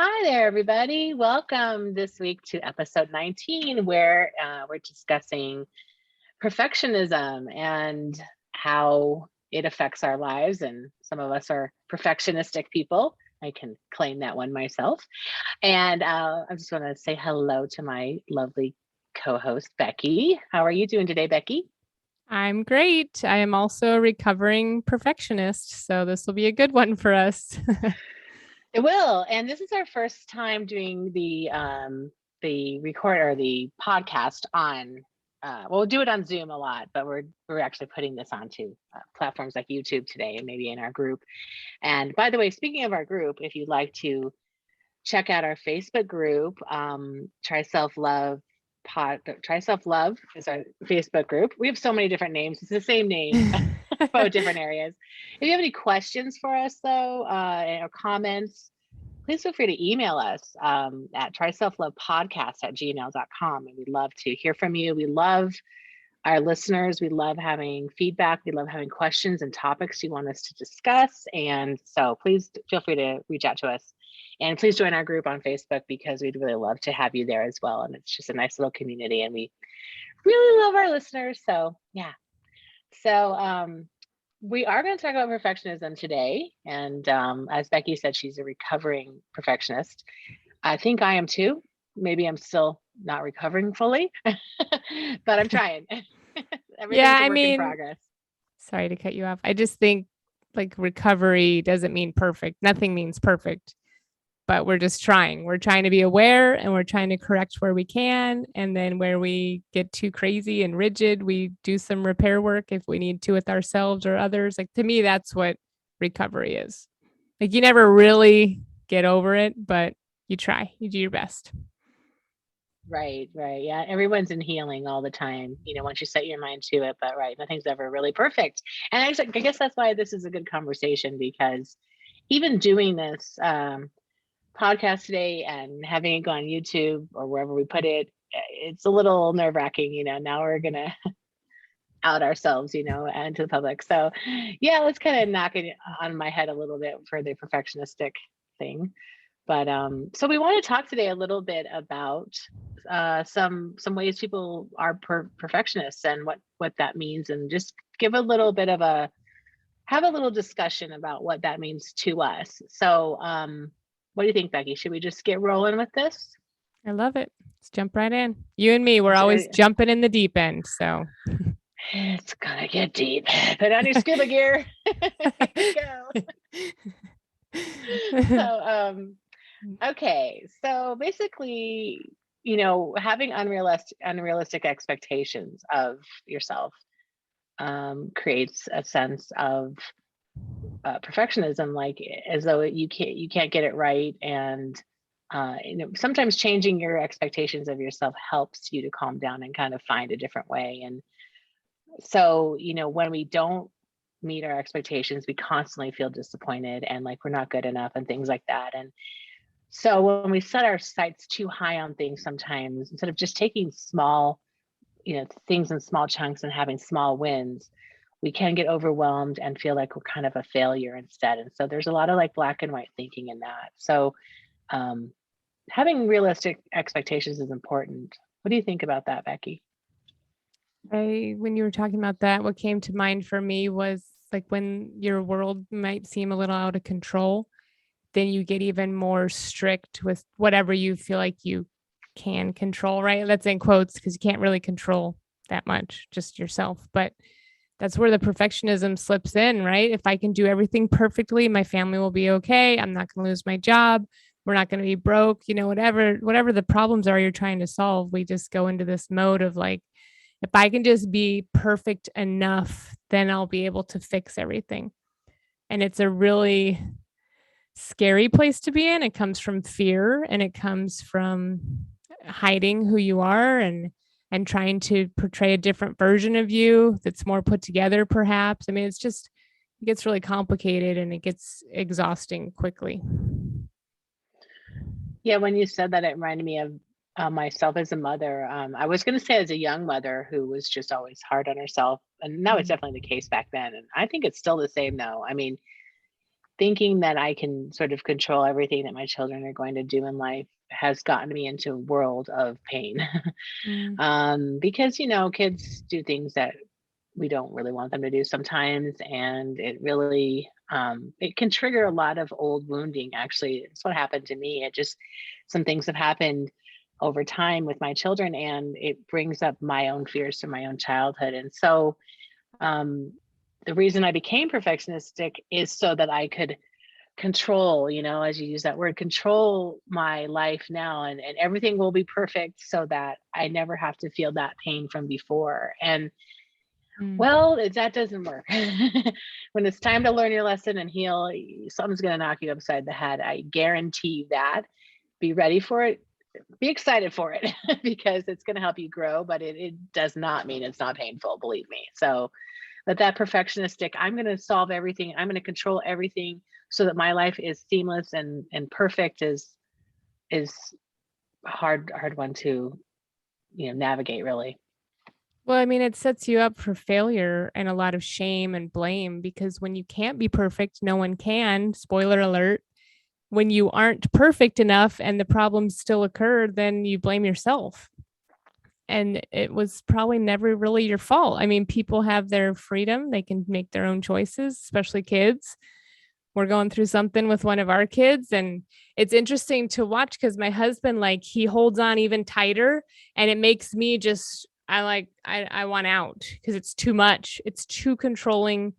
Hi there, everybody. Welcome this week to episode 19, where we're discussing perfectionism and how it affects our lives. And some of us are perfectionistic people. I can claim that one myself. And I just want to say hello to my lovely co host, Becky. How are you doing today, Becky? I'm great. I am also a recovering perfectionist, so this will be a good one for us. It will. And this is our first time doing the record or the podcast on we'll do it on Zoom a lot, but we're actually putting this onto platforms like YouTube today and maybe in our group. And by the way, speaking of our group, if you'd like to check out our Facebook group, Try Self Love Try Self Love is our Facebook group. We have so many different names. It's the same name, about different areas. If you have any questions for us, though, or comments, please feel free to email us at tryselflovepodcast@gmail.com. And we'd love to hear from you. We love our listeners. We love having feedback. We love having questions and topics you want us to discuss. And so please feel free to reach out to us. And please join our group on Facebook because we'd really love to have you there as well. And it's just a nice little community. And we really love our listeners. So, yeah. So, we are going to talk about perfectionism today. And as Becky said, she's a recovering perfectionist. I think I am too. Maybe I'm still not recovering fully, but I'm trying. Yeah, Everything's a I work in mean, progress. sorry to cut you off. I just think like recovery doesn't mean perfect. Nothing means perfect, but we're just trying. We're trying to be aware and we're trying to correct where we can. And then where we get too crazy and rigid, we do some repair work if we need to with ourselves or others. Like to me, that's what recovery is. Like you never really get over it, but you try, you do your best. Right, right. Yeah, everyone's in healing all the time, once you set your mind to it. But right, nothing's ever really perfect. And I guess that's why this is a good conversation because even doing this podcast today and having it go on YouTube or wherever we put it, it's a little nerve wracking. Now we're going to out ourselves, and to the public. So, yeah, let's kind of knock it on my head a little bit for the perfectionistic thing. But so we want to talk today a little bit about some ways people are perfectionists and what that means, and just give a little bit of a have a little discussion about what that means to us. So, what do you think, Becky? Should we just get rolling with this? I love it. Let's jump right in. You and me, we're always So, jumping in the deep end. So, it's gonna get deep. Put on your scuba gear. Here we go. So, okay. So basically, having unrealistic expectations of yourself creates a sense of perfectionism, like as though you can't get it right, and sometimes changing your expectations of yourself helps you to calm down and kind of find a different way. And so, when we don't meet our expectations, we constantly feel disappointed and like we're not good enough and things like that. And so when we set our sights too high on things, sometimes instead of just taking small, things in small chunks and having small wins, we can get overwhelmed and feel like we're kind of a failure instead. And so there's a lot of like black and white thinking in that. So um, having realistic expectations is important. What do you think about that, Becky? when you were talking about that, what came to mind for me was like when your world might seem a little out of control, then you get even more strict with whatever you feel like you can control, right? That's in quotes because you can't really control that much, just yourself. But that's where the perfectionism slips in, right? If I can do everything perfectly, my family will be okay. I'm not going to lose my job. We're not going to be broke, whatever the problems are you're trying to solve. We just go into this mode of like, if I can just be perfect enough, then I'll be able to fix everything. And it's a really scary place to be in. It comes from fear and it comes from hiding who you are and trying to portray a different version of you that's more put together perhaps. I mean, it gets really complicated and it gets exhausting quickly. Yeah, when you said that, it reminded me of myself as a mother. I was going to say as a young mother who was just always hard on herself. And now it's definitely the case back then. And I think it's still the same now. I mean, thinking that I can sort of control everything that my children are going to do in life has gotten me into a world of pain. Mm, Because, kids do things that we don't really want them to do sometimes, and it really it can trigger a lot of old wounding. Actually, it's what happened to me. It just some things have happened over time with my children, and it brings up my own fears from my own childhood. And so um the reason I became perfectionistic is so that I could control, as you use that word, control my life now, and everything will be perfect so that I never have to feel that pain from before. And mm. well, that doesn't work. When it's time to learn your lesson and heal, something's going to knock you upside the head. I guarantee you that. Be ready for it. Be excited for it because it's going to help you grow, but it does not mean it's not painful, believe me. So, but that perfectionistic, I'm going to solve everything. I'm going to control everything so that my life is seamless and perfect is a hard one to, navigate really. Well, I mean, it sets you up for failure and a lot of shame and blame because when you can't be perfect, no one can. Spoiler alert. When you aren't perfect enough and the problems still occur, then you blame yourself. And it was probably never really your fault. I mean, people have their freedom, they can make their own choices, especially kids. We're going through something with one of our kids, and it's interesting to watch because my husband, like, he holds on even tighter, and it makes me just, I want out because it's too much. It's too controlling,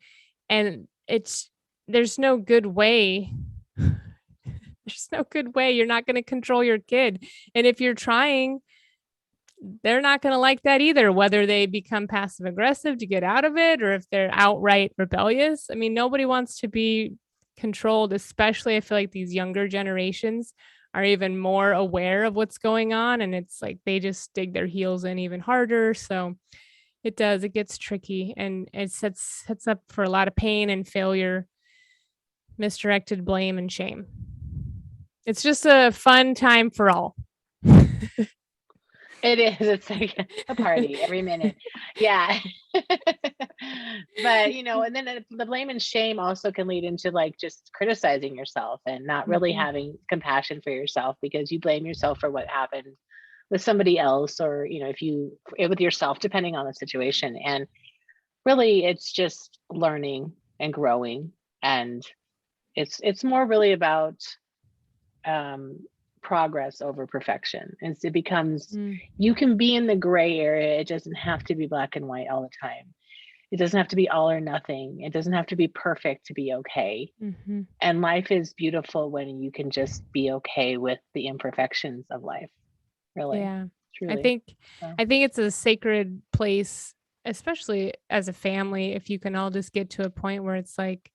and there's no good way. There's no good way. You're not going to control your kid. And if you're trying, they're not going to like that either, whether they become passive aggressive to get out of it or if they're outright rebellious. I mean, nobody wants to be controlled, especially I feel like these younger generations are even more aware of what's going on. And it's like they just dig their heels in even harder. So it gets tricky and it sets up for a lot of pain and failure, misdirected blame and shame. It's just a fun time for all. It is. It's like a party every minute. Yeah. But, and then the blame and shame also can lead into like just criticizing yourself and not really Mhm. having compassion for yourself because you blame yourself for what happened with somebody else, or, if you with yourself, depending on the situation. And really it's just learning and growing. And it's more really about um, progress over perfection. And so it becomes, Mm, you can be in the gray area. It doesn't have to be black and white all the time. It doesn't have to be all or nothing. It doesn't have to be perfect to be okay. mhm. And life is beautiful when you can just be okay with the imperfections of life, really, Yeah. I truly. think So, I think it's a sacred place, especially as a family, if you can all just get to a point where it's like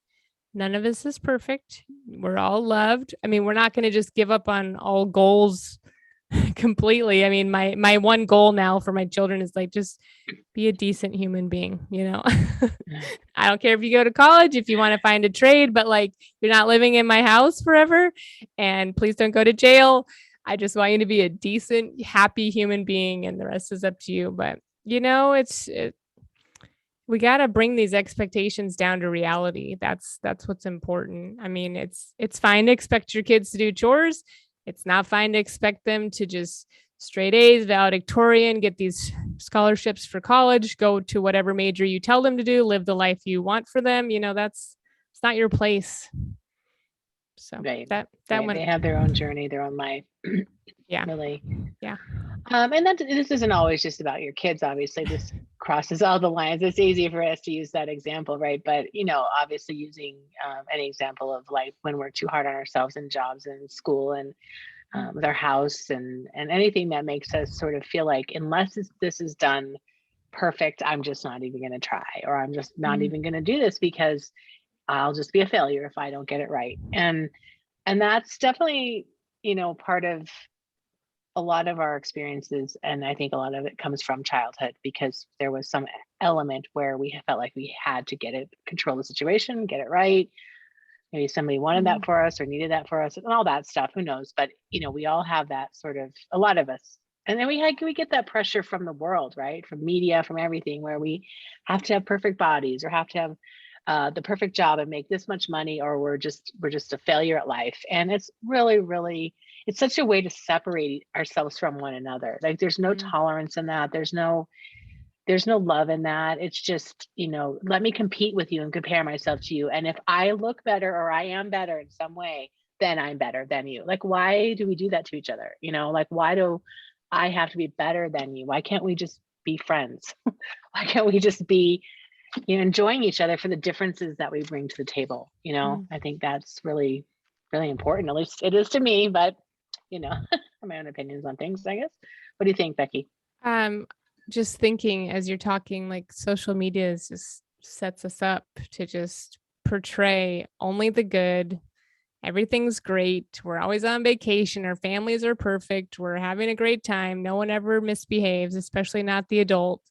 none of us is perfect. We're all loved. I mean, we're not going to just give up on all goals completely. I mean, my one goal now for my children is like just be a decent human being, you know. I don't care if you go to college, if you want to find a trade, but like you're not living in my house forever and please don't go to jail. I just want you to be a decent, happy human being and the rest is up to you. But we got to bring these expectations down to reality. That's what's important. I mean, it's fine to expect your kids to do chores. It's not fine to expect them to just straight A's, valedictorian, get these scholarships for college, go to whatever major you tell them to do, live the life you want for them. You know, that's it's not your place. So right, that right. went, They have their own journey, their own life, yeah, really. yeah. And that this isn't always just about your kids. Obviously, this crosses all the lines. It's easy for us to use that example, right? But obviously, using an example of like when we're too hard on ourselves in jobs and school and Mm, with our house and anything that makes us sort of feel like unless this is done perfect, I'm just not even going to try, or I'm just not mm, even going to do this because I'll just be a failure if I don't get it right. And that's definitely part of a lot of our experiences, and I think a lot of it comes from childhood because there was some element where we felt like we had to get it, control the situation, get it right. Maybe somebody wanted that mm, for us or needed that for us and all that stuff. Who knows? But we all have that sort of, a lot of us. And then we get that pressure from the world, right? From media, from everything, where we have to have perfect bodies or have to have the perfect job and make this much money, or we're just a failure at life. And it's really, really, it's such a way to separate ourselves from one another. Like there's no Mm, tolerance in that. There's no love in that. It's just, let me compete with you and compare myself to you. And if I look better or I am better in some way, then I'm better than you. Like, why do we do that to each other? Like, why do I have to be better than you? Why can't we just be friends? Why can't we just be, enjoying each other for the differences that we bring to the table? mm. I think that's really, really important. At least it is to me, but, my own opinions on things, I guess. What do you think, Becky? Um, just thinking as you're talking, like social media is just sets us up to just portray only the good. Everything's great. We're always on vacation. Our families are perfect. We're having a great time. No one ever misbehaves, especially not the adult.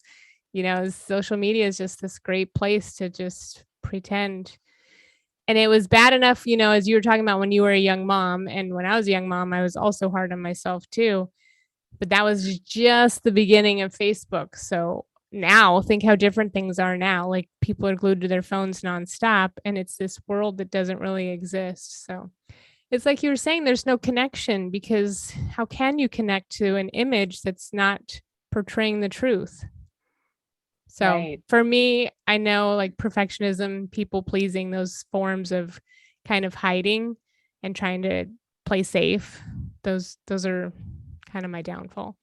Social media is just this great place to just pretend. And it was bad enough, as you were talking about when you were a young mom. And when I was a young mom, I was also hard on myself too. But that was just the beginning of Facebook. So now think how different things are now. Like people are glued to their phones nonstop, and it's this world that doesn't really exist. So it's like you were saying, there's no connection because how can you connect to an image that's not portraying the truth? So Right. for me, I know like perfectionism, people pleasing, those forms of kind of hiding and trying to play safe. Those are kind of my downfall.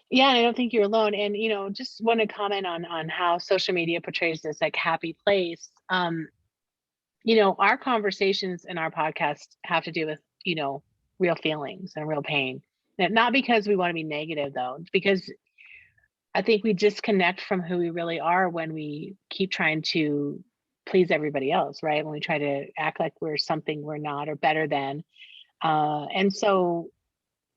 Yeah, and I don't think you're alone. And just want to comment on how social media portrays this like happy place. Our conversations in our podcast have to do with, real feelings and real pain. Not because we want to be negative though, it's because I think we disconnect from who we really are when we keep trying to please everybody else, right? When we try to act like we're something we're not or better than. And so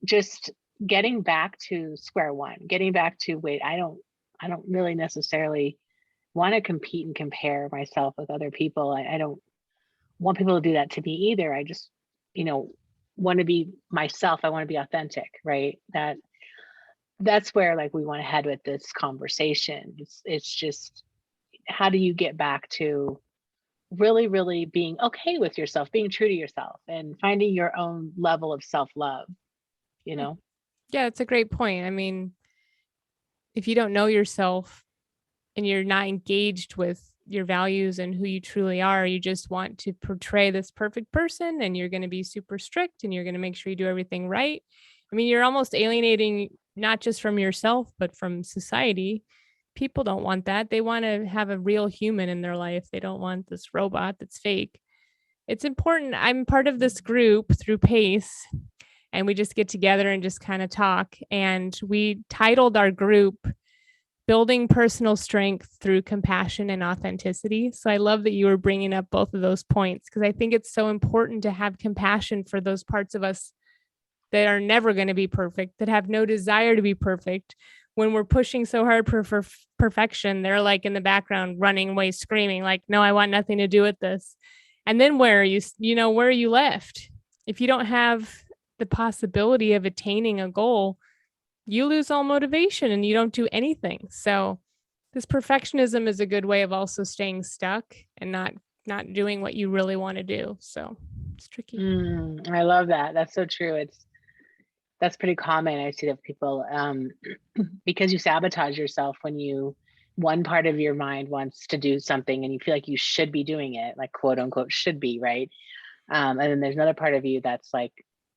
just getting back to square one, getting back to, wait, I don't really necessarily want to compete and compare myself with other people. I don't want people to do that to me either. I just, you know, want to be myself. I want to be authentic, right? That's where like we want to head with this conversation. It's just, how do you get back to really, really being okay with yourself, being true to yourself and finding your own level of self-love, you Hmm. know? Yeah, it's a great point. I mean, if you don't know yourself and you're not engaged with your values and who you truly are, you just want to portray this perfect person and you're going to be super strict and you're going to make sure you do everything right. I mean, you're almost alienating not just from yourself, but from society. People don't want that. They want to have a real human in their life. They don't want this robot that's fake. It's important. I'm part of this group through PACE, and we just get together and just kind of talk. And we titled our group Building Personal Strength Through Compassion and Authenticity. So I love that you were bringing up both of those points because I think it's so important to have compassion for those parts of us that are never going to be perfect, that have no desire to be perfect. When we're pushing so hard for perfection, they're like in the background running away, screaming, like, no, I want nothing to do with this. And then where are you, where are you left? If you don't have the possibility of attaining a goal, you lose all motivation and you don't do anything. So this perfectionism is a good way of also staying stuck and not doing what you really want to do. So it's tricky. I love that. That's so true. That's pretty common. I see that people, because you sabotage yourself when one part of your mind wants to do something and you feel like you should be doing it, like quote unquote should be, right? And then there's another part of you that's like,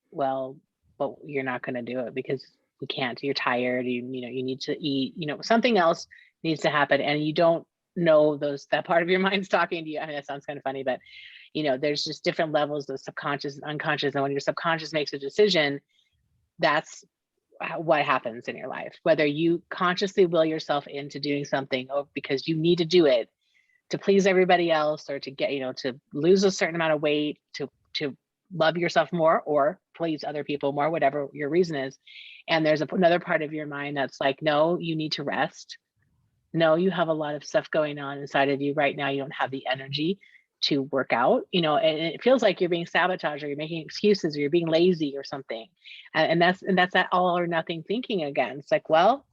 well, but you're not going to do it because you can't. You're tired. You need to eat. Something else needs to happen, and you don't know that part of your mind's talking to you. I mean, that sounds kind of funny, but there's just different levels of subconscious and unconscious, and when your subconscious makes a decision, that's what happens in your life. Whether you consciously will yourself into doing something or because you need to do it to please everybody else or to get to lose a certain amount of weight, to love yourself more or please other people more, whatever your reason is. And there's another part of your mind that's like, no, you need to rest. No, you have a lot of stuff going on inside of you right now. You don't have the energy to work out, and it feels like you're being sabotaged or you're making excuses or you're being lazy or something. And that's that all or nothing thinking again. It's like, well,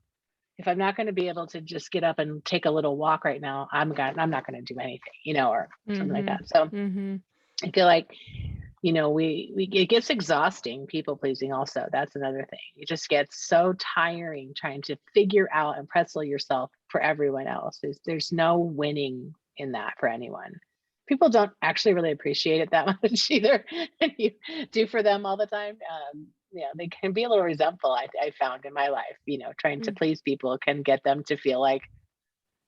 if I'm not going to be able to just get up and take a little walk right now, I'm not going to do anything, or something like that. So I feel like, we it gets exhausting people pleasing also. That's another thing. It just gets so tiring trying to figure out and pretzel yourself for everyone else. There's no winning in that for anyone. People don't actually really appreciate it that much either. You do for them all the time. They can be a little resentful. I found in my life, trying to please people can get them to feel like,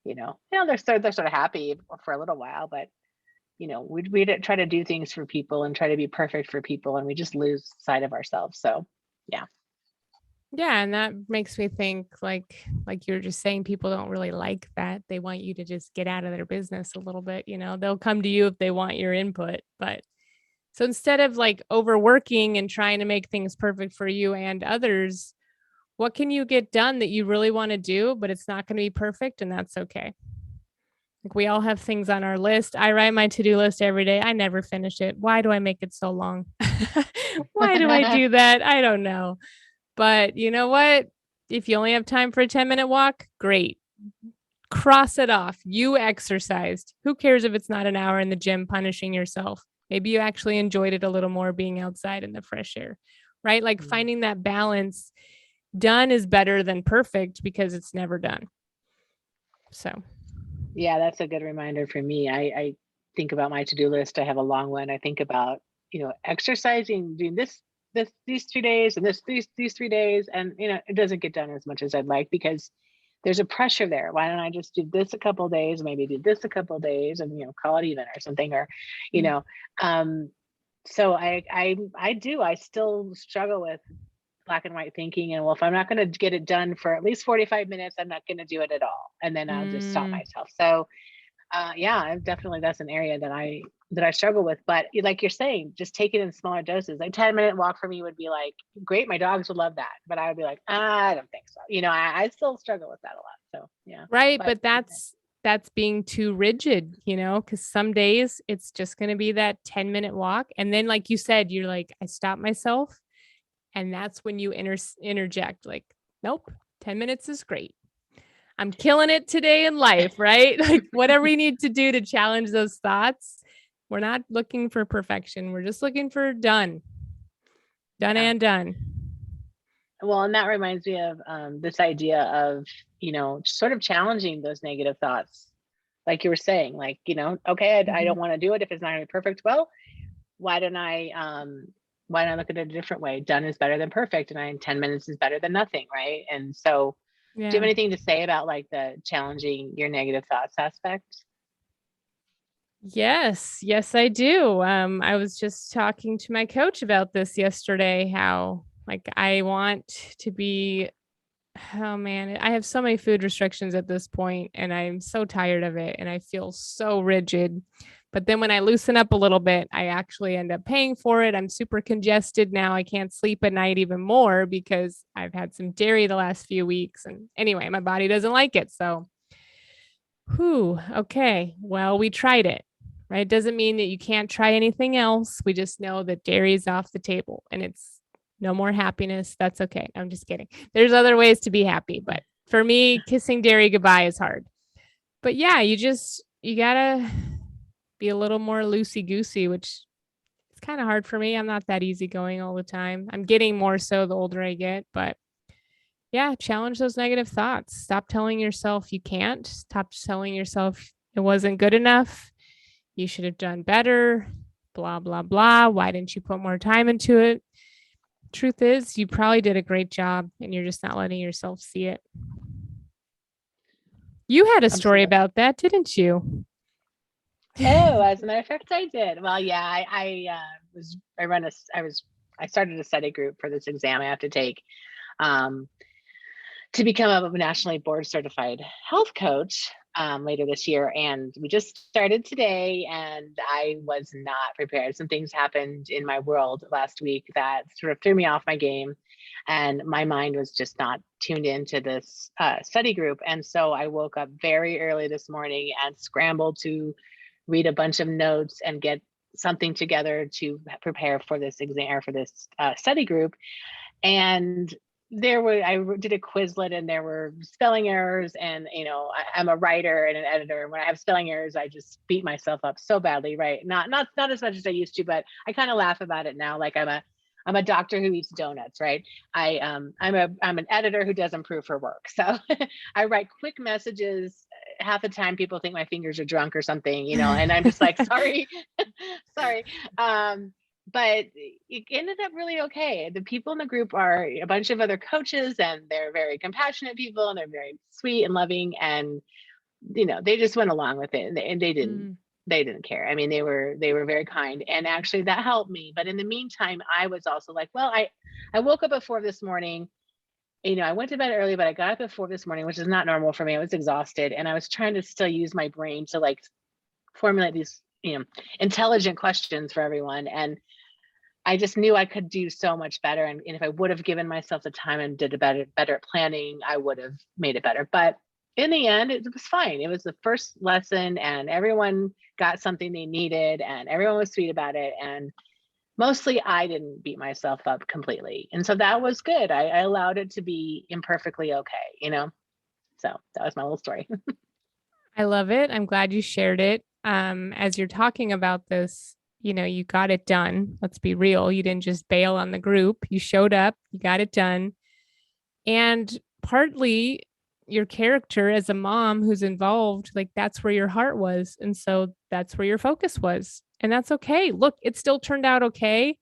they're sort of happy for a little while, but we try to do things for people and try to be perfect for people, and we just lose sight of ourselves. So yeah. Yeah, and that makes me think like you were just saying, people don't really like that. They want you to just get out of their business a little bit, They'll come to you if they want your input. But so instead of like overworking and trying to make things perfect for you and others, what can you get done that you really want to do, but it's not going to be perfect, and that's okay. Like we all have things on our list. I write my to-do list every day. I never finish it. Why do I make it so long? Why do I do that? I don't know. But you know what? If you only have time for a 10-minute walk, great. Cross it off. You exercised. Who cares if it's not an hour in the gym punishing yourself? Maybe you actually enjoyed it a little more being outside in the fresh air, right? Like finding that balance. Done is better than perfect because it's never done. So, Yeah, that's a good reminder for me. I think about my to-do list. I have a long one. I think about, exercising, doing these 2 days, and these 3 days, and it doesn't get done as much as I'd like because there's a pressure there. Why don't I just do this a couple days, maybe do this a couple days, and call it even or something, or you know. So I still struggle with black and white thinking, and well, if I'm not going to get it done for at least 45 minutes, I'm not going to do it at all, and then I'll just stop myself. So yeah, definitely that's an area that I struggle with. But like you're saying, just take it in smaller doses. Like 10-minute walk for me would be like great. My dogs would love that, but I would be like, I don't think so. I still struggle with that a lot. So yeah. right. But that's being too rigid, because some days it's just going to be that 10-minute walk. And then, like you said, you're like, I stop myself. And that's when you interject, like, nope, 10 minutes is great. I'm killing it today in life, right? Like whatever we need to do to challenge those thoughts. We're not looking for perfection. We're just looking for done and done. Well, and that reminds me of this idea of, sort of challenging those negative thoughts. Like you were saying, like, okay, I don't want to do it if it's not going to be perfect. Well, why don't I look at it a different way? Done is better than perfect, and 10 minutes is better than nothing, right? And so do you have anything to say about like the challenging your negative thoughts aspect? Yes, I do. I was just talking to my coach about this yesterday, how like I want to be, oh man, I have so many food restrictions at this point and I'm so tired of it and I feel so rigid. But then when I loosen up a little bit, I actually end up paying for it. I'm super congested now. I can't sleep at night even more because I've had some dairy the last few weeks. And anyway, my body doesn't like it. So, okay. Well, we tried it, right? It doesn't mean that you can't try anything else. We just know that dairy is off the table and it's no more happiness. That's okay. I'm just kidding. There's other ways to be happy, but for me, kissing dairy goodbye is hard. But yeah, you gotta be a little more loosey goosey, which is kind of hard for me. I'm not that easygoing all the time. I'm getting more so the older I get, but yeah, challenge those negative thoughts. Stop telling yourself you can't. Stop telling yourself it wasn't good enough. You should have done better. Blah, blah, blah. Why didn't you put more time into it? Truth is, you probably did a great job and you're just not letting yourself see it. You had a story Absolutely. about that, didn't you? Oh, as a matter of fact, I did. Well, yeah, I started a study group for this exam I have to take um, to become a nationally board certified health coach later this year. And we just started today, and I was not prepared. Some things happened in my world last week that sort of threw me off my game, and my mind was just not tuned into this study group. And so I woke up very early this morning and scrambled to read a bunch of notes and get something together to prepare for this exam or for this study group. And did a Quizlet and there were spelling errors, and I'm a writer and an editor, and when I have spelling errors I just beat myself up so badly, right? Not as much as I used to, but I kind of laugh about it now, like I'm a doctor who eats donuts, right? I'm an editor who doesn't proof her work, so I write quick messages. Half the time people think my fingers are drunk or something, and I'm just like, sorry. Sorry. But it ended up really okay. The people in the group are a bunch of other coaches, and they're very compassionate people, and they're very sweet and loving, and they just went along with it, and they didn't care. I mean, they were very kind, and actually that helped me. But in the meantime, I was also like, well, I woke up at 4 this morning. I went to bed early, but I got up at 4 this morning, which is not normal for me. I was exhausted, and I was trying to still use my brain to like formulate these intelligent questions for everyone. And I just knew I could do so much better. And if I would have given myself the time and did a better planning, I would have made it better. But in the end, it was fine. It was the first lesson, and everyone got something they needed, and everyone was sweet about it. And mostly I didn't beat myself up completely. And so that was good. I allowed it to be imperfectly okay. So that was my little story. I love it. I'm glad you shared it. As you're talking about this, you got it done. Let's be real. You didn't just bail on the group. You showed up, you got it done. And partly your character as a mom who's involved, like that's where your heart was. And so that's where your focus was. And that's okay. Look, it still turned out okay.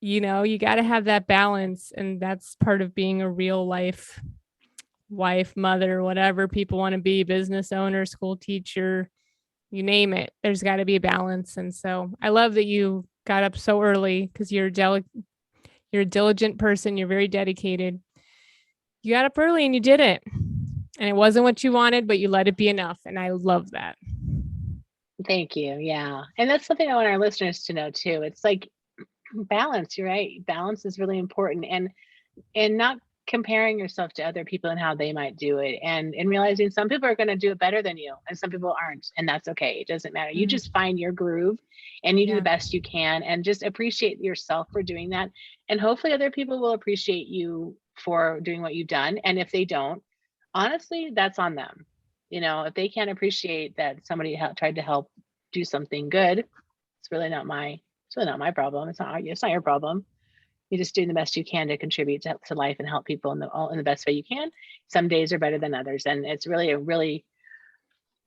You got to have that balance. And that's part of being a real life wife, mother, whatever people want to be, business owner, school teacher, you name it. There's got to be a balance. And so I love that you got up so early because you're a diligent person. You're very dedicated. You got up early and you did it. And it wasn't what you wanted, but you let it be enough. And I love that. Thank you. Yeah. And that's something I want our listeners to know too. It's like balance, you're right. Balance is really important. And not comparing yourself to other people and how they might do it, and realizing some people are going to do it better than you and some people aren't, and that's okay. It doesn't matter. You just find your groove and you do the best you can, and just appreciate yourself for doing that, and hopefully other people will appreciate you for doing what you've done. And if they don't, honestly, that's on them. If they can't appreciate that somebody tried to help do something good, it's really not my problem. It's not your problem. You're just doing the best you can to contribute to life and help people in the best way you can. Some days are better than others, and it's really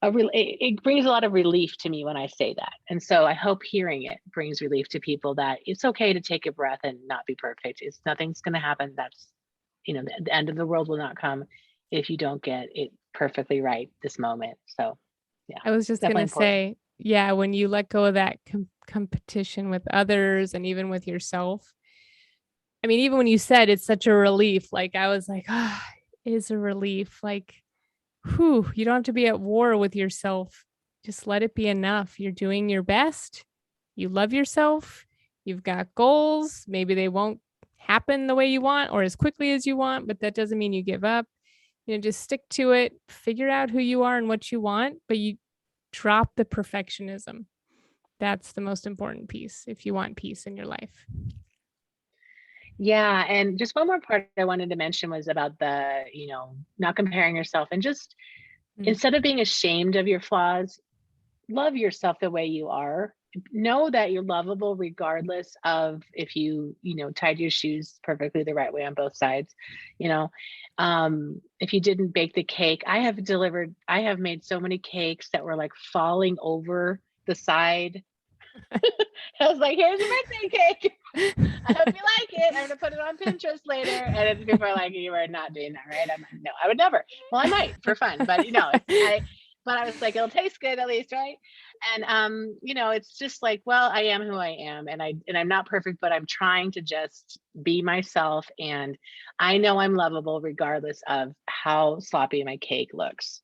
it brings a lot of relief to me when I say that. And so I hope hearing it brings relief to people, that it's okay to take a breath and not be perfect. Nothing's going to happen. That's the end of the world will not come if you don't get it perfectly right this moment. So yeah, I was just going to say, yeah, when you let go of that competition with others and even with yourself. I mean, even when you said it's such a relief, like I was like, it is a relief. Like, you don't have to be at war with yourself. Just let it be enough. You're doing your best. You love yourself. You've got goals. Maybe they won't happen the way you want or as quickly as you want, but that doesn't mean you give up. Just stick to it, figure out who you are and what you want, but you drop the perfectionism. That's the most important piece if you want peace in your life. Yeah. And just one more part I wanted to mention was about the, not comparing yourself, and just instead of being ashamed of your flaws, love yourself the way you are. Know that you're lovable regardless of if tied your shoes perfectly the right way on both sides. If you didn't bake the cake, I have made so many cakes that were like falling over the side. I was like, here's your birthday cake. I hope you like it. I'm gonna put it on Pinterest later. And people are like, you are not doing that, right? I'm like, no, I would never. Well, I might for fun, but but I was like, it'll taste good at least, right? And it's just like, well, I am who I am, and I'm not perfect, but I'm trying to just be myself, and I know I'm lovable regardless of how sloppy my cake looks.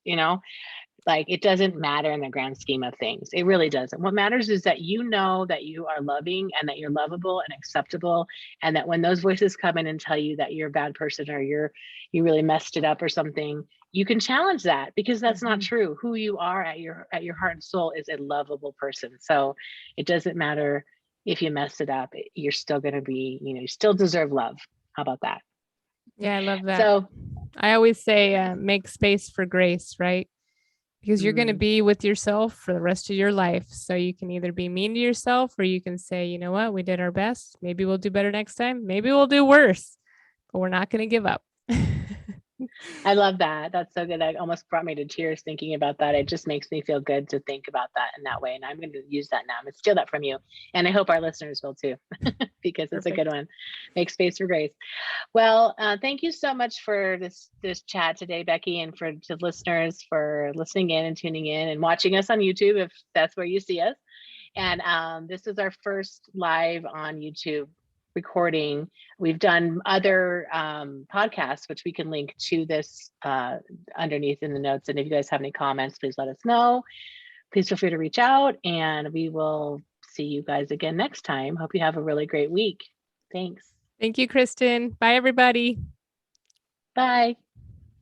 Like, it doesn't matter in the grand scheme of things. It really doesn't. What matters is that you know that you are loving and that you're lovable and acceptable, and that when those voices come in and tell you that you're a bad person or you really messed it up or something, you can challenge that, because that's not true. Who you are at your heart and soul is a lovable person. So it doesn't matter if you messed it up. You're still going to be, you still deserve love. How about that? Yeah, I love that. So, I always say make space for grace, right? Because you're going to mm, be with yourself for the rest of your life. So you can either be mean to yourself or you can say, you know what, we did our best. Maybe we'll do better next time. Maybe we'll do worse, but we're not going to give up. I love that. That's so good. That almost brought me to tears thinking about that. It just makes me feel good to think about that in that way. And I'm going to use that now. I'm going to steal that from you. And I hope our listeners will too, because it's a good Perfect. one. Make space for grace. Well, thank you so much for this chat today, Becky, and for to listeners for listening in and tuning in and watching us on YouTube if that's where you see us. And this is our first live on YouTube recording. We've done other podcasts, which we can link to this underneath in the notes. And if you guys have any comments, please let us know. Please feel free to reach out, and we will see you guys again next time. Hope you have a really great week. Thanks. Thank you, Kristen. Bye, everybody. Bye.